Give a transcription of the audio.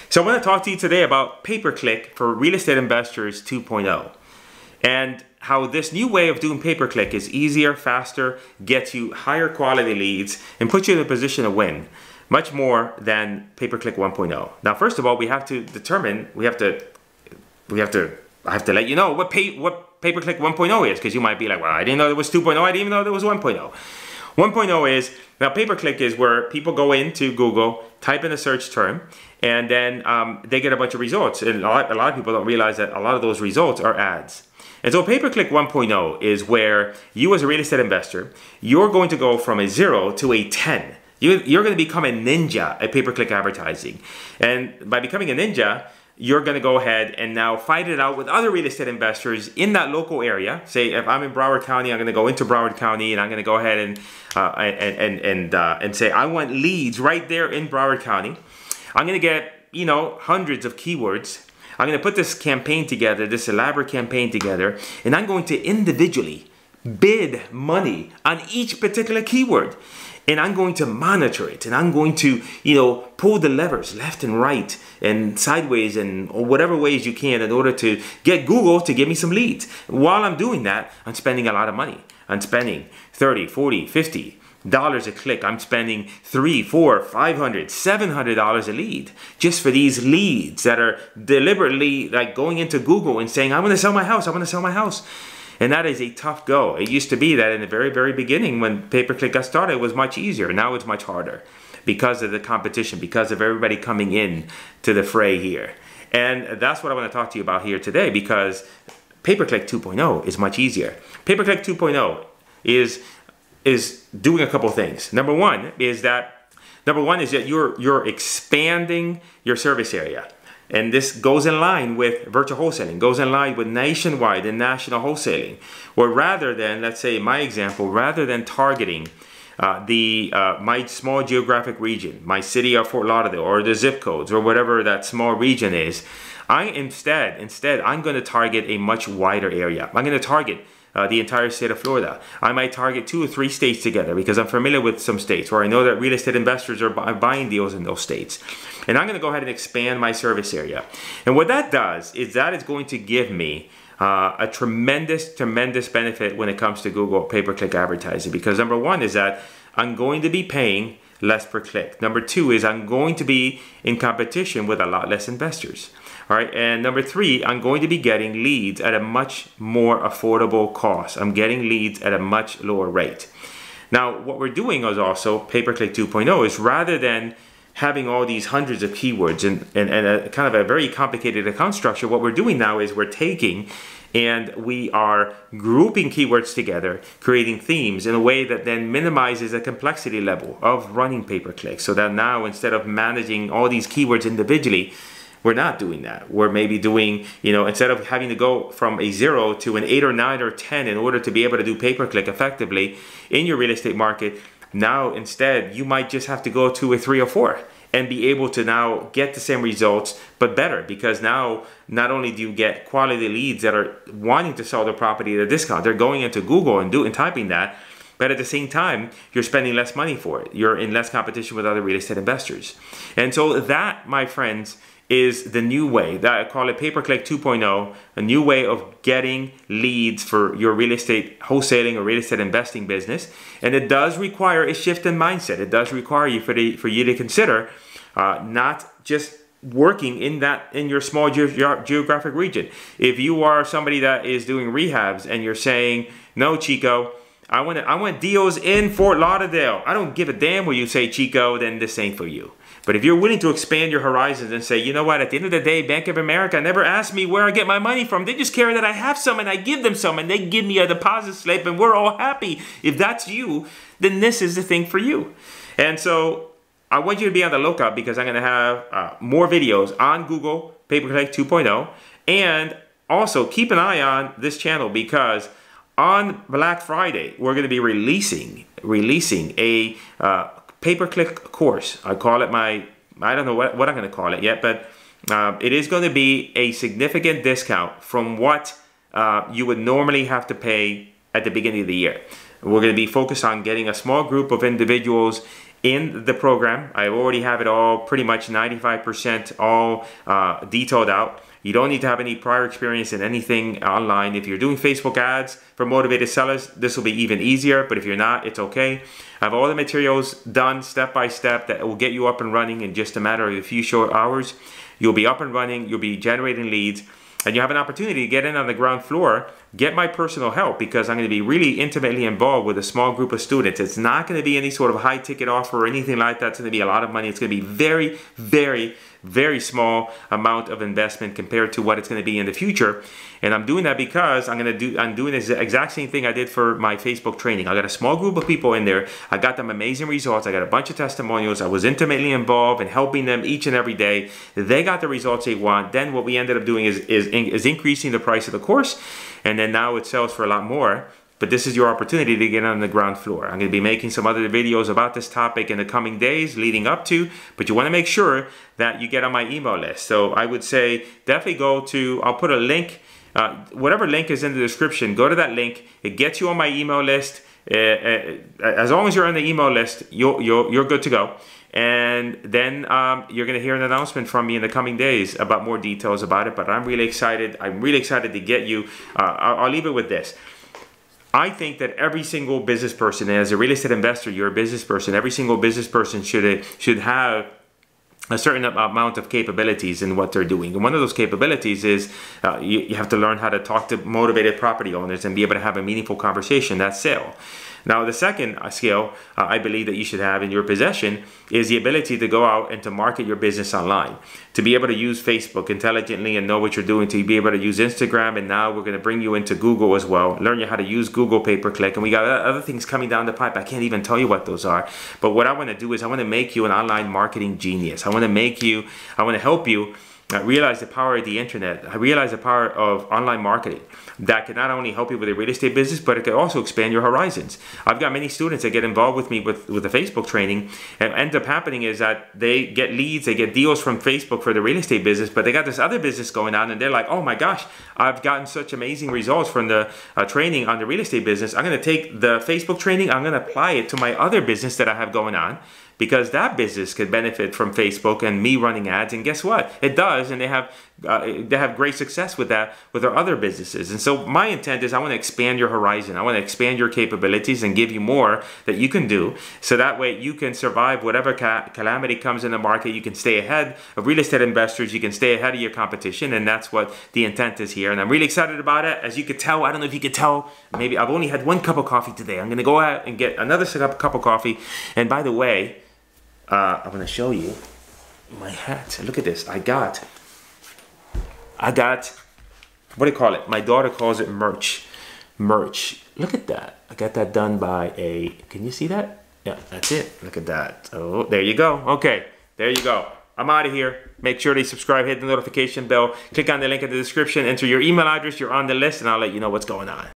So I want to talk to you today about pay-per-click for real estate investors 2.0 and how this new way of doing pay-per-click is easier, faster, gets you higher quality leads, and puts you in a position to win much more than pay-per-click 1.0. Now, first of all, we have to determine, I have to let you know what pay-per-click 1.0 is, because you might be like, well, I didn't know there was 2.0, I didn't even know there was 1.0. 1.0 is, now pay-per-click is where people go into Google, type in a search term, and then they get a bunch of results. And a lot of people don't realize that a lot of those results are ads. And so pay-per-click 1.0 is where you as a real estate investor, you're going to go from a 0 to a 10. You're going to become a ninja at pay-per-click advertising. And by becoming a ninja, you're going to go ahead and now fight it out with other real estate investors in that local area. Say, if I'm in Broward County, I'm going to go into Broward County and I'm going to go ahead and say, I want leads right there in Broward County. I'm going to get, hundreds of keywords. I'm going to put this campaign together, this elaborate campaign together, and I'm going to individually bid money on each particular keyword. And I'm going to monitor it, and I'm going to, pull the levers left and right and sideways and or whatever ways you can in order to get Google to give me some leads. While I'm doing that, I'm spending a lot of money. I'm spending $30, $40, $50 a click. I'm spending $300, $400, $500, $700 a lead just for these leads that are deliberately like going into Google and saying, I want to sell my house, I want to sell my house. And that is a tough go. It used to be that in the very, very beginning when pay-per-click got started, it was much easier. Now it's much harder because of the competition, because of everybody coming in to the fray here. And that's what I want to talk to you about here today, because pay-per-click 2.0 is much easier. Pay-per-click 2.0 is doing a couple things. Number one is that you're expanding your service area. And this goes in line with virtual wholesaling, goes in line with nationwide and national wholesaling. Or rather than, let's say my example, rather than targeting my small geographic region, my city of Fort Lauderdale, or the zip codes, or whatever that small region is, instead, I'm going to target a much wider area. I'm going to target the entire state of Florida. I might target 2 or 3 states together because I'm familiar with some states where I know that real estate investors are buying deals in those states. And I'm going to go ahead and expand my service area. And what that does is that is going to give me a tremendous benefit when it comes to Google pay-per-click advertising. Because number one is that I'm going to be paying less per click. Number two is I'm going to be in competition with a lot less investors. All right, and number three, I'm going to be getting leads at a much more affordable cost. I'm getting leads at a much lower rate. Now, what we're doing is also pay-per-click 2.0 is rather than having all these hundreds of keywords and a kind of a very complicated account structure, what we're doing now is we're taking and we are grouping keywords together, creating themes in a way that then minimizes the complexity level of running pay-per-click. So that now, instead of managing all these keywords individually, we're not doing that. We're maybe doing, instead of having to go from a 0 to an 8 or 9 or 10 in order to be able to do pay-per-click effectively in your real estate market, now instead you might just have to go to a 3 or 4 and be able to now get the same results, but better, because now not only do you get quality leads that are wanting to sell their property at a discount, they're going into Google and typing that, but at the same time, you're spending less money for it. You're in less competition with other real estate investors. And so that, my friends, is the new way. That I call it pay-per-click 2.0, a new way of getting leads for your real estate wholesaling or real estate investing business. And it does require a shift in mindset. It does require you for you to consider not just working in your small geographic region. If you are somebody that is doing rehabs and you're saying, no, Chico, I want deals in Fort Lauderdale. I don't give a damn where you say Chico, then this ain't for you. But if you're willing to expand your horizons and say, you know what, at the end of the day, Bank of America never asked me where I get my money from. They just care that I have some and I give them some and they give me a deposit slip and we're all happy. If that's you, then this is the thing for you. And so I want you to be on the lookout, because I'm going to have more videos on Google pay-per-click 2.0. And also keep an eye on this channel, because on Black Friday, we're going to be releasing a pay-per-click course. I call it I don't know what I'm going to call it yet, but it is going to be a significant discount from what you would normally have to pay at the beginning of the year. We're going to be focused on getting a small group of individuals in the program. I already have it all pretty much 95% all detailed out. You don't need to have any prior experience in anything online. If you're doing Facebook ads for motivated sellers, this will be even easier. But if you're not, it's okay. I have all the materials done step by step that will get you up and running in just a matter of a few short hours. You'll be up and running. You'll be generating leads. And you have an opportunity to get in on the ground floor, get my personal help, because I'm going to be really intimately involved with a small group of students. It's not going to be any sort of high ticket offer or anything like that. It's going to be a lot of money. It's going to be very, very, very small amount of investment compared to what it's going to be in the future. And I'm doing that because I'm doing the exact same thing I did for my Facebook training. I got a small group of people in there. I got them amazing results. I got a bunch of testimonials. I was intimately involved in helping them each and every day. They got the results they want. Then what we ended up doing is increasing the price of the course. And then now it sells for a lot more. But this is your opportunity to get on the ground floor. I'm going to be making some other videos about this topic in the coming days leading up to, but you want to make sure that you get on my email list. So I would say definitely go to, I'll put a link, whatever link is in the description, go to that link. It gets you on my email list. As long as you're on the email list, you're good to go. And then you're going to hear an announcement from me in the coming days about more details about it. But I'm really excited. I'm really excited to get you. I'll leave it with this. I think that every single business person, as a real estate investor, you're a business person, every single business person should have a certain amount of capabilities in what they're doing. And one of those capabilities is you have to learn how to talk to motivated property owners and be able to have a meaningful conversation. That's sale. Now, the second skill I believe that you should have in your possession is the ability to go out and to market your business online, to be able to use Facebook intelligently and know what you're doing, to be able to use Instagram, and now we're going to bring you into Google as well, learn you how to use Google pay-per-click, and we got other things coming down the pipe. I can't even tell you what those are, but what I want to do is I want to make you an online marketing genius. I want to help you realize the power of the internet. I realize the power of online marketing that can not only help you with a real estate business, but it can also expand your horizons. I've got many students that get involved with me with the Facebook training, and ends up happening is that they get leads, they get deals from Facebook for the real estate business, but they got this other business going on, and they're like, oh my gosh, I've gotten such amazing results from the training on the real estate business. I'm going to take the Facebook training, I'm going to apply it to my other business that I have going on, because that business could benefit from Facebook and me running ads. And guess what? It does, and they have great success with that with their other businesses. And so my intent is I want to expand your horizon. I want to expand your capabilities and give you more that you can do, so that way you can survive whatever calamity comes in the market. You can stay ahead of real estate investors. You can stay ahead of your competition, and that's what the intent is here. And I'm really excited about it. As you could tell, I don't know if you could tell, maybe I've only had one cup of coffee today. I'm going to go out and get another cup of coffee. And by the way, I'm going to show you my hat. Look at this. I got, what do you call it? My daughter calls it merch. Look at that. I got that done by can you see that? Yeah, that's it. Look at that. Oh, there you go. Okay, there you go. I'm out of here. Make sure to subscribe, hit the notification bell, click on the link in the description, enter your email address, you're on the list, and I'll let you know what's going on.